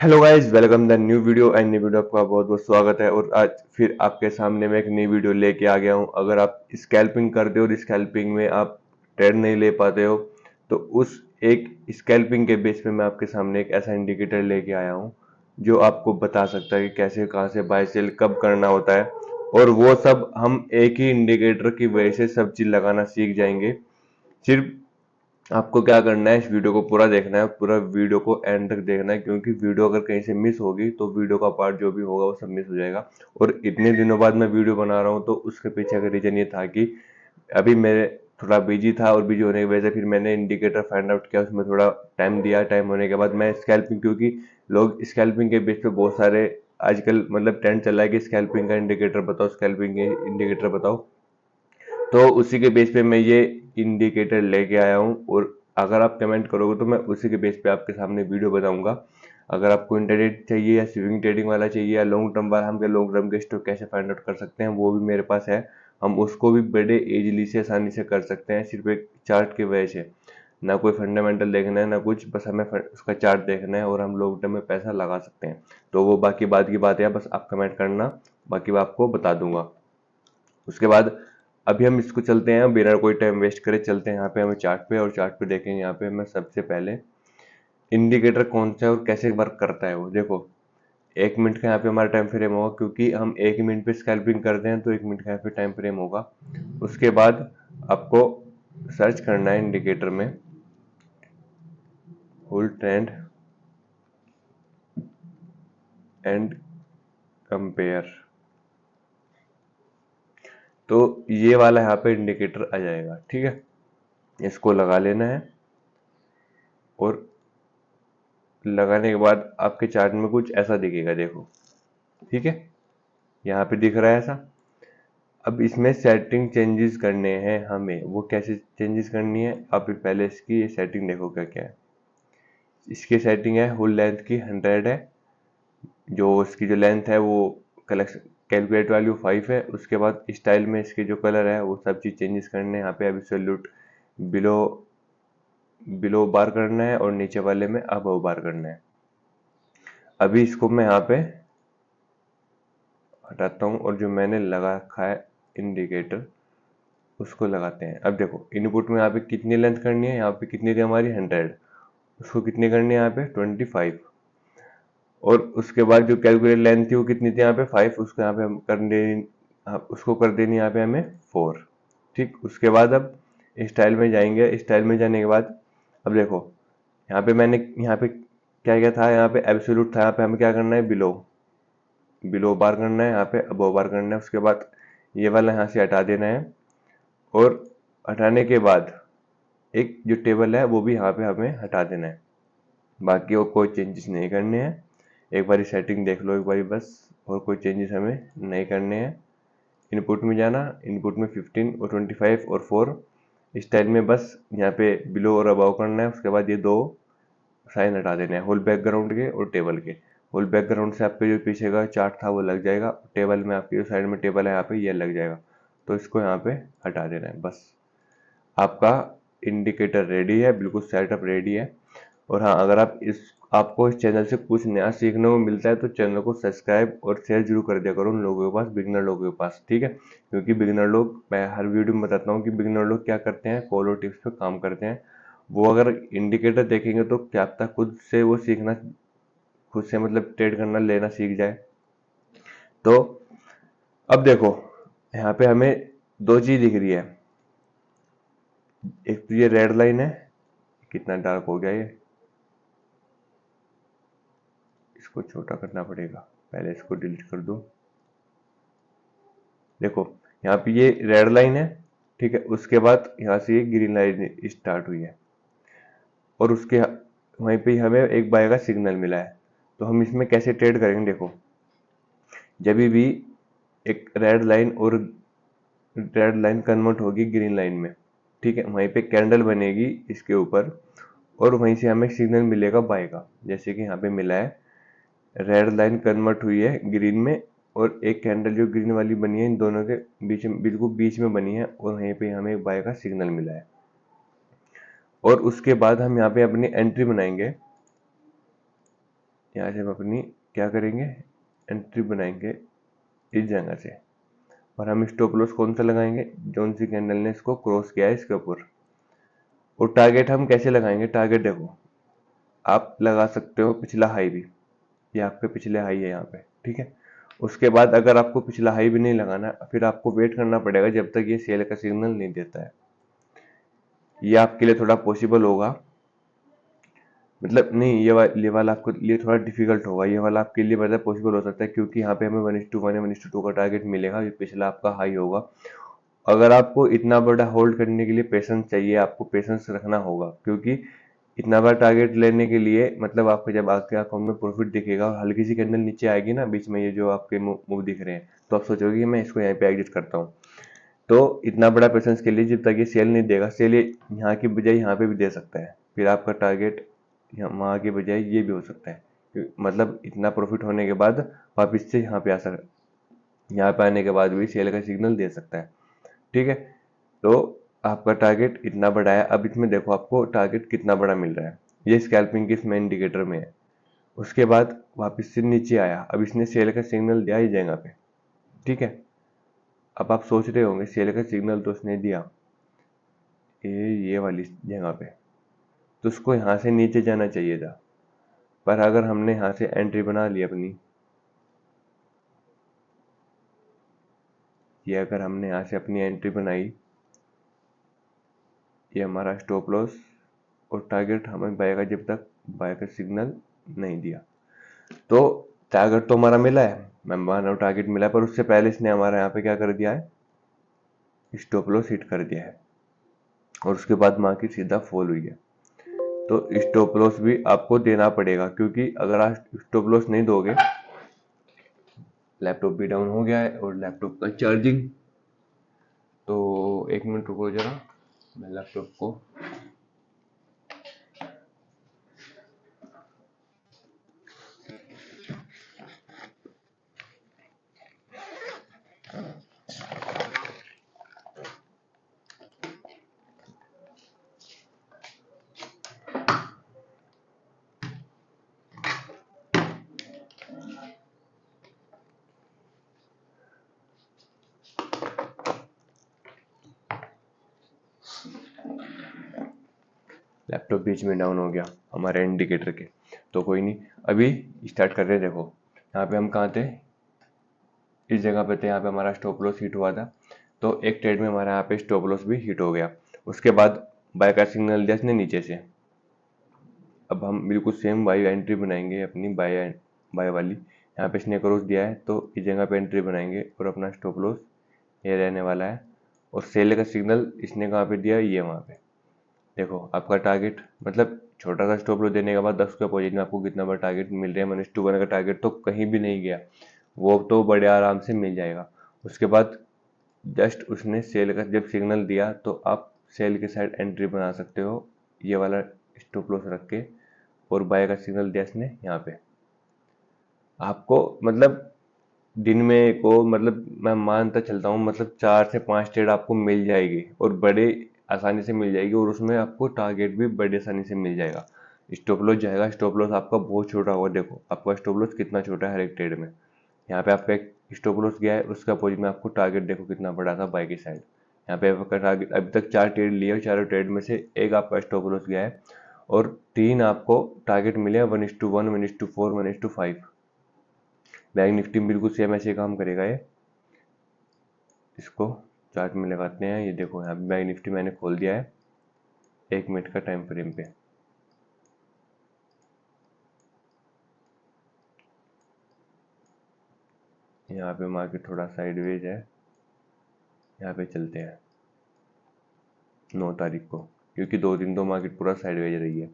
Hello guys, welcome the new video and new video आपका बहुत बहुत स्वागत है। और आज फिर आपके सामने मैं एक नई वीडियो लेके आ गया हूं। अगर आप स्कैल्पिंग करते हो और स्कैल्पिंग में आप ट्रेड नहीं ले पाते हो तो उस एक स्कैल्पिंग के बेस पे मैं आपके सामने एक ऐसा इंडिकेटर लेके आया हूं जो आपको बता सकता है कि कैसे कहां से बाय सेल कब करना होता है। और वो सब हम एक ही इंडिकेटर की वजह से सब चीज लगाना सीख जाएंगे। सिर्फ आपको क्या करना है, इस वीडियो को पूरा देखना है, पूरा वीडियो को एंड तक देखना है, क्योंकि वीडियो अगर कहीं से मिस होगी तो वीडियो का पार्ट जो भी होगा वो सब मिस हो जाएगा। और इतने दिनों बाद मैं वीडियो बना रहा हूँ तो उसके पीछे का रीजन ये था कि अभी मेरे थोड़ा बिजी था और बिजी होने की वजह से फिर मैंने इंडिकेटर फाइंड आउट किया, उसमें थोड़ा टाइम दिया। टाइम होने के बाद मैं स्कैल्पिंग, क्योंकि लोग स्कैल्पिंग के बेस पे बहुत सारे आजकल मतलब ट्रेंड चल रहा है कि स्कैल्पिंग का इंडिकेटर बताओ, स्कैल्पिंग के इंडिकेटर बताओ। तो उसी के बेस पे मैं ये इंडिकेटर लेके आया हूँ। और अगर आप कमेंट करोगे तो मैं उसी के बेस पे आपके सामने वीडियो बताऊंगा। अगर आपको इंटरडे चाहिए या स्विंग ट्रेडिंग वाला चाहिए या लॉन्ग टर्म वाला, हम लॉन्ग टर्म के स्टॉक कैसे फाइंड आउट कर सकते हैं वो भी मेरे पास है। हम उसको भी बड़े इजीली से आसानी से कर सकते हैं, सिर्फ एक चार्ट की वजह से। ना कोई फंडामेंटल देखना है ना कुछ, बस हमें उसका चार्ट देखना है और हम लॉन्ग टर्म में पैसा लगा सकते हैं। तो वो बाकी बात की बात है, बस आप कमेंट करना, बाकी मैं आपको बता दूंगा। उसके बाद अभी हम इसको चलते हैं, बिना कोई टाइम वेस्ट करे चलते हैं यहाँ पे हमें चार्ट पे। और चार्ट पे देखें, यहाँ पे हमें सबसे पहले इंडिकेटर कौन सा है और कैसे वर्क करता है वो देखो। 1 मिनट का यहाँ पे हमारा टाइम फ्रेम होगा, क्योंकि हम 1 मिनट पे स्कैल्पिंग करते हैं तो 1 मिनट का यहाँ पे टाइम फ्रेम होगा। उसके बाद आपको सर्च करना है इंडिकेटर में होल ट्रेंड एंड कंपेयर। तो ये वाला यहाँ पे इंडिकेटर आ जाएगा, ठीक है। इसको लगा लेना है और लगाने के बाद आपके चार्ट में कुछ ऐसा दिखेगा, देखो, ठीक है। यहाँ पे दिख रहा है ऐसा। अब इसमें सेटिंग चेंजेस करने हैं हमें, वो कैसे चेंजेस करनी है, आप पहले इसकी ये सेटिंग देखो क्या क्या है। इसकी सेटिंग है होल लेंथ की 100 है, जो इसकी जो लेंथ है वो कलेक्शन कैलकुलेट वैल्यू 5 है। उसके बाद स्टाइल में इसके जो कलर है वो सब चीज चेंजेस करने हैं। यहाँ पे एब्सोल्यूट बिलो बिलो बार करना है और नीचे वाले में अबव बार करना है। अभी इसको मैं यहाँ पे हटाता हूँ और जो मैंने लगा रखा है इंडिकेटर उसको लगाते हैं। अब देखो इनपुट में यहाँ पे कितनी लेंथ करनी है, यहाँ पे कितनी थी हमारी 100, उसको कितनी करनी है यहाँ पे 25। और उसके बाद जो कैलकुलेट लेंथ थी वो कितनी थी यहाँ पे 5, उसको यहाँ पे हम कर देनी, उसको कर देनी यहाँ पे हमें 4। ठीक, उसके बाद अब स्टाइल में जाएंगे। स्टाइल में जाने के बाद अब देखो यहाँ पे मैंने यहाँ पे क्या क्या था, यहाँ पे एब्सोल्यूट था, यहाँ पे हमें क्या करना है बिलो बिलो बार करना है, यहाँ पे अबव बार करना है। उसके बाद ये वाला यहाँ से हटा देना है और हटाने के बाद एक जो टेबल है वो भी यहाँ पे हमें हटा देना है। बाकी और कोई चेंजेस नहीं करने हैं। एक बारी सेटिंग देख लो एक बारी बस, और कोई चेंजेस हमें नहीं करने हैं। इनपुट में जाना, इनपुट में 15 और 25 और 4। स्टाइल में बस यहाँ पे बिलो और अबाव करना है। उसके बाद ये दो साइन हटा देने हैं, होल बैकग्राउंड के और टेबल के। होल बैकग्राउंड से आपके जो पीछे का चार्ट था वो लग जाएगा, टेबल में आपकी जो साइड में टेबल है यहाँ पे ये लग जाएगा। तो इसको यहाँ पे हटा देना है बस। आपका इंडिकेटर रेडी है, बिल्कुल सेटअप रेडी है। और हाँ, अगर आपको इस चैनल से कुछ नया सीखने को मिलता है तो चैनल को सब्सक्राइब और शेयर जरूर कर दिया करो उन लोगों के पास, बिगिनर लोगों के पास, ठीक है। क्योंकि बिगिनर लोग, मैं हर वीडियो में बताता हूँ कि बिगिनर लोग क्या करते हैं, कॉल और टिप्स पे काम करते हैं। वो अगर इंडिकेटर देखेंगे तो क्या पता खुद से वो सीखना, खुद से मतलब ट्रेड करना लेना सीख जाए। तो अब देखो यहाँ पे हमें दो चीज दिख रही है। एक तो ये रेड लाइन है, कितना डार्क हो गया ये, इसको छोटा करना पड़ेगा, पहले इसको डिलीट कर दो। देखो यहाँ पे ये रेड लाइन है, ठीक है। उसके बाद यहाँ से ये ग्रीन लाइन स्टार्ट हुई है और उसके वहीं पे हमें एक बाय का सिग्नल मिला है। तो हम इसमें कैसे ट्रेड करेंगे, देखो जब भी एक रेड लाइन कन्वर्ट होगी ग्रीन लाइन में, ठीक है, वहीं पे कैंडल बनेगी इसके ऊपर और वहीं से हमें सिग्नल मिलेगा बाय का, जैसे कि यहाँ पे मिला है। रेड लाइन कन्वर्ट हुई है ग्रीन में और एक कैंडल जो ग्रीन वाली बनी है इन दोनों के बीच में, बिल्कुल बीच में बनी है, और वहीं पे हमें एक बाय का सिग्नल मिला है। और उसके बाद हम यहाँ पे अपनी एंट्री बनाएंगे। यहाँ से हम अपनी क्या करेंगे, एंट्री बनाएंगे इस जगह से, और हम स्टॉप लॉस कौन सा लगाएंगे, जौन सी कैंडल ने इसको क्रॉस किया है इसके ऊपर। और टारगेट हम कैसे लगाएंगे, टारगेट देखो आप लगा सकते हो पिछला हाई भी, ये आपके पिछले हाई है यहाँ पे, ठीक है। उसके बाद अगर आपको पिछला हाई भी नहीं लगाना, फिर आपको वेट करना पड़ेगा जब तक ये सेल का सिग्नल नहीं देता है। ये आपके लिए थोड़ा पॉसिबल होगा, मतलब नहीं, ये वाला आपको लिए थोड़ा डिफिकल्ट होगा, ये वाला आपके लिए ज़्यादा पॉसिबल हो सकता है, क्योंकि यहाँ पे हमें 1:1 या 1:2 का टारगेट मिलेगा, ये पिछला आपका हाई होगा। अगर आपको इतना बड़ा होल्ड करने के लिए पेशेंस चाहिए, आपको पेशेंस रखना होगा, क्योंकि इतना बड़ा टारगेट लेने के लिए मतलब आपको जब आपके अकाउंट में प्रॉफिट दिखेगा और हल्की सी कैंडल नीचे आएगी ना बीच में, ये जो आपके मूव दिख रहे हैं, तो आप सोचोगे कि मैं इसको यहाँ पे एग्जिट करता हूँ। तो इतना बड़ा पेशेंस के लिए जब तक ये सेल नहीं देगा, सेल यहाँ की बजाय यहाँ पे भी दे सकता है, फिर आपका टारगेट वहाँ की बजाय ये भी हो सकता है, मतलब इतना प्रॉफिट होने के बाद वापस से यहाँ पे आ सकता, यहाँ पे आने के बाद भी सेल का सिग्नल दे सकता है, ठीक है। तो आपका टारगेट इतना बड़ा है, अब इसमें देखो आपको टारगेट कितना बड़ा मिल रहा है, ये स्कैल्पिंग के इसमें इंडिकेटर में है। उसके बाद वापस से नीचे आया, अब इसने सेल का सिग्नल दिया इस जगह पे, ठीक है। अब आप सोच रहे होंगे सेल का सिग्नल तो उसने दिया ये वाली जगह पे, तो उसको यहाँ से नीचे जाना चाहिए था, पर अगर हमने यहाँ से एंट्री बना ली अपनी, ये अगर हमने यहाँ से अपनी एंट्री बनाई, ये हमारा स्टॉप लॉस और टारगेट हमें पाएगा जब तक बाय का सिग्नल नहीं दिया। तो टारगेट तो हमारा मिला है, मैं मान रहा हूँ टारगेट मिला है, पर उससे पहले इसने हमारा यहाँ पे क्या कर दिया है, स्टॉप लॉस हिट कर दिया है, और उसके बाद मार्केट सीधा फॉल हुई है। तो स्टॉप लॉस भी आपको देना पड़ेगा, क्योंकि अगर आप स्टॉप लॉस नहीं दोगे, लैपटॉप भी डाउन हो गया है और लैपटॉप का चार्जिंग, तो 1 मिनट रुको जरा, मैं लैपटॉप को लैपटॉप बीच में डाउन हो गया हमारे इंडिकेटर के, तो कोई नहीं, अभी स्टार्ट कर रहे हैं। देखो यहाँ पे हम कहाँ थे, इस जगह पे थे, यहाँ पे हमारा स्टॉप लॉस हिट हुआ था, तो एक ट्रेड में हमारा यहाँ पे स्टॉप लॉस भी हिट हो गया। उसके बाद बाय का सिग्नल दिया इसने नीचे से, अब हम बिल्कुल सेम बाय एंट्री बनाएंगे अपनी, बाय वाली, यहाँ पे इसने क्रॉस दिया है तो इस जगह पे एंट्री बनाएंगे और अपना स्टॉप लॉस ये रहने वाला है। और सेल का सिग्नल इसने कहाँ पे दिया, ये वहाँ पे देखो आपका टारगेट, मतलब छोटा सा स्टॉप लॉस देने के बाद 10 के अपोजिट में आपको कितना बड़ा टारगेट मिल रहा है, -1 का टारगेट तो कहीं भी नहीं गया, वो तो बड़े आराम से मिल जाएगा। उसके बाद जस्ट उसने सेल का जब सिग्नल दिया, तो आप सेल के साइड एंट्री बना सकते हो, ये वाला स्टॉप लॉस रख के, और बाय का सिग्नल दिया इसने यहाँ पे आपको, मतलब दिन में को, मतलब मैं मानता चलता हूँ, मतलब 4 से 5 ट्रेड आपको मिल जाएगी, और बड़े आसानी से मिल जाएगी, और उसमें आपको टारगेट भी बड़े आसानी से मिल जाएगा। स्टॉप लॉस जाएगा, स्टॉप लॉस आपका बहुत छोटा होगा, देखो आपका स्टॉप लॉस कितना छोटा है हर एक ट्रेड में, यहाँ पे आपका एक स्टॉप लॉस गया है, उसका अपोजिट में आपको टारगेट देखो कितना बड़ा था बाय की साइड। यहाँ पे आपका टारगेट अभी तक 4 ट्रेड लिए, और चारों ट्रेड में से एक आपका स्टॉप लॉस गया है, और 3 आपको टारगेट मिले 1:1, 1:4, 1:5। बैंक निफ्टी बिल्कुल सेम ऐसे काम करेगा ये, इसको चार्ट में लगाते हैं, ये देखो यहाँ पे बैंक निफ्टी मैंने खोल दिया है 1 मिनट का टाइम फ्रेम पे, यहाँ पे मार्केट थोड़ा साइडवेज है, यहाँ पे चलते हैं 9 तारीख को, क्योंकि 2 दिन तो मार्केट पूरा साइडवेज रही है।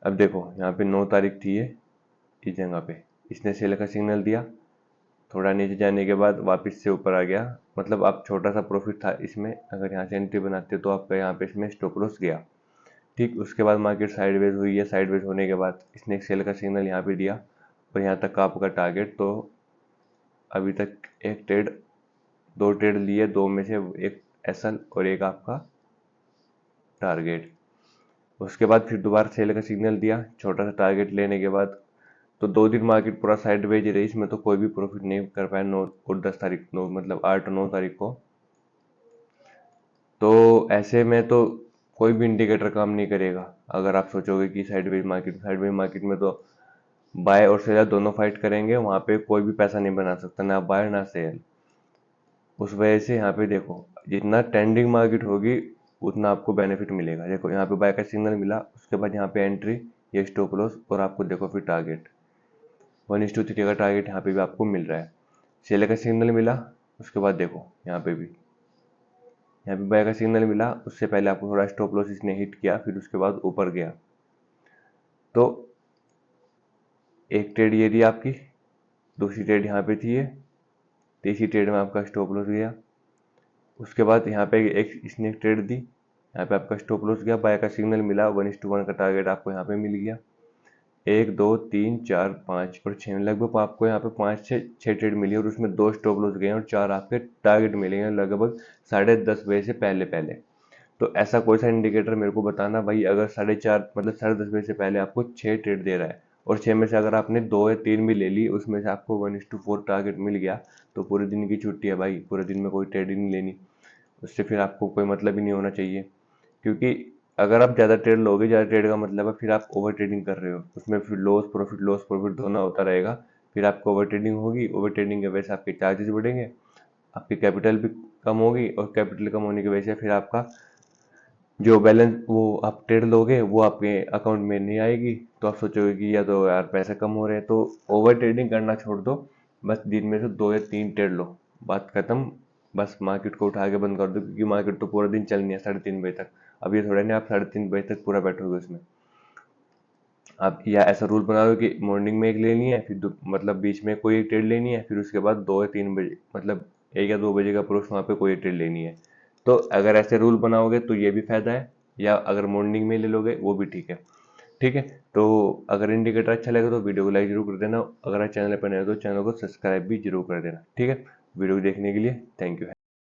अब देखो यहाँ पे 9 तारीख थी ये, इस जगह पे इसने सेल का सिग्नल दिया, थोड़ा नीचे जाने के बाद वापस से ऊपर आ गया, मतलब आप छोटा सा प्रॉफिट था इसमें, अगर यहाँ से एंट्री बनाते तो आपका यहाँ पे इसमें स्टॉप लॉस गया, ठीक। उसके बाद मार्केट साइडवेज हुई है, साइडवेज होने के बाद इसने एक सेल का सिग्नल यहाँ पे दिया, और यहाँ तक का आपका टारगेट, तो अभी तक एक ट्रेड, 2 ट्रेड लिए, 2 में से एक एसएल और एक आपका टारगेट। उसके बाद फिर दोबारा सेल का सिग्नल दिया छोटा सा टारगेट लेने के बाद, तो 2 दिन मार्केट पूरा साइडवेज रही, इसमें तो कोई भी प्रॉफिट नहीं कर पाया 9 और 10 तारीख, 9 मतलब 8 और 9 तारीख को। तो ऐसे में तो कोई भी इंडिकेटर काम नहीं करेगा। अगर आप सोचोगे कि साइडवेज मार्केट में तो बाय और सेलर दोनों फाइट करेंगे, वहां पे कोई भी पैसा नहीं बना सकता, ना बाय ना सेल। उस वजह से यहाँ पे देखो, जितना ट्रेंडिंग मार्केट होगी उतना आपको बेनिफिट मिलेगा। देखो यहाँ पे बाय का सिग्नल मिला, उसके बाद यहाँ पे एंट्री, ये स्टॉप लॉस, और आपको देखो फिर टारगेट 1:3 का टारगेट यहाँ पे भी आपको मिल रहा है। सेल का सिग्नल मिला, उसके बाद देखो यहाँ पे बाय का सिग्नल मिला, उससे पहले आपको थोड़ा स्टॉप लॉस इसने हिट किया, फिर उसके बाद ऊपर गया। तो एक ट्रेड ये थी आपकी, दूसरी ट्रेड यहाँ पे थी ये, तीसरी ट्रेड में आपका स्टॉप लॉस गया। उसके बाद यहाँ पे एक इसने एक ट्रेड दी, यहाँ पे आपका स्टॉप लॉस गया, बाय का सिग्नल मिला, 1:1 का टारगेट आपको यहाँ पे मिल गया। 1 2 3 4 5 और 6, लगभग आपको यहाँ पे 5 से 6 ट्रेड मिली, और उसमें 2 स्टॉप लॉस गए और 4 आपके टारगेट मिले हैं लगभग 10:30 बजे से पहले पहले। तो ऐसा कोई सा इंडिकेटर मेरे को बताना भाई, अगर 4:30 मतलब 10:30 बजे से पहले आपको 6 ट्रेड दे रहा है, और 6 में से अगर आपने 2 या 3 भी ले ली, उसमें से आपको 1:4 टारगेट मिल गया, तो पूरे दिन की छुट्टी है भाई, पूरे दिन में कोई ट्रेड ही नहीं लेनी। उससे फिर आपको कोई मतलब ही नहीं होना चाहिए, क्योंकि अगर आप ज़्यादा ट्रेड लोगे, ज़्यादा ट्रेड का मतलब है फिर आप ओवर ट्रेडिंग कर रहे हो, उसमें फिर लॉस प्रॉफिट दोनों होता रहेगा। फिर आपको ओवर ट्रेडिंग होगी, ओवर ट्रेडिंग की वजह से आपके चार्जेस बढ़ेंगे, आपकी कैपिटल भी कम होगी, और कैपिटल कम होने की वजह से फिर आपका जो बैलेंस वो आप ट्रेड लोगे वो आपके अकाउंट में नहीं आएगी। तो आप सोचोगे कि या तो यार पैसे कम हो रहे हैं, तो ओवर ट्रेडिंग करना छोड़ दो, बस दिन में से 2 या 3 ट्रेड लो, बात खत्म। बस मार्केट को उठा के बंद कर दो, क्योंकि मार्केट तो पूरा दिन चलनी है 3:30 बजे तक। अब ये थोड़ा नहीं आप 3:30 बजे तक पूरा बैठोगे उसमें। आप या ऐसा रूल बना लो कि मॉर्निंग में एक लेनी है, फिर मतलब बीच में कोई एक ट्रेड लेनी है, फिर उसके बाद 2 या 3 बजे मतलब 1 या 2 बजे का अप्रोक्स वहाँ पे कोई एक ट्रेड लेनी है। तो अगर ऐसे रूल बनाओगे तो ये भी फायदा है, या अगर मॉर्निंग में ले लोगे वो भी ठीक है। ठीक है, तो अगर इंडिकेटर अच्छा लगे तो वीडियो को लाइक जरूर कर देना, अगर आप चैनल पर नए हो तो चैनल को सब्सक्राइब भी जरूर कर देना। ठीक है, वीडियो को देखने के लिए थैंक यू।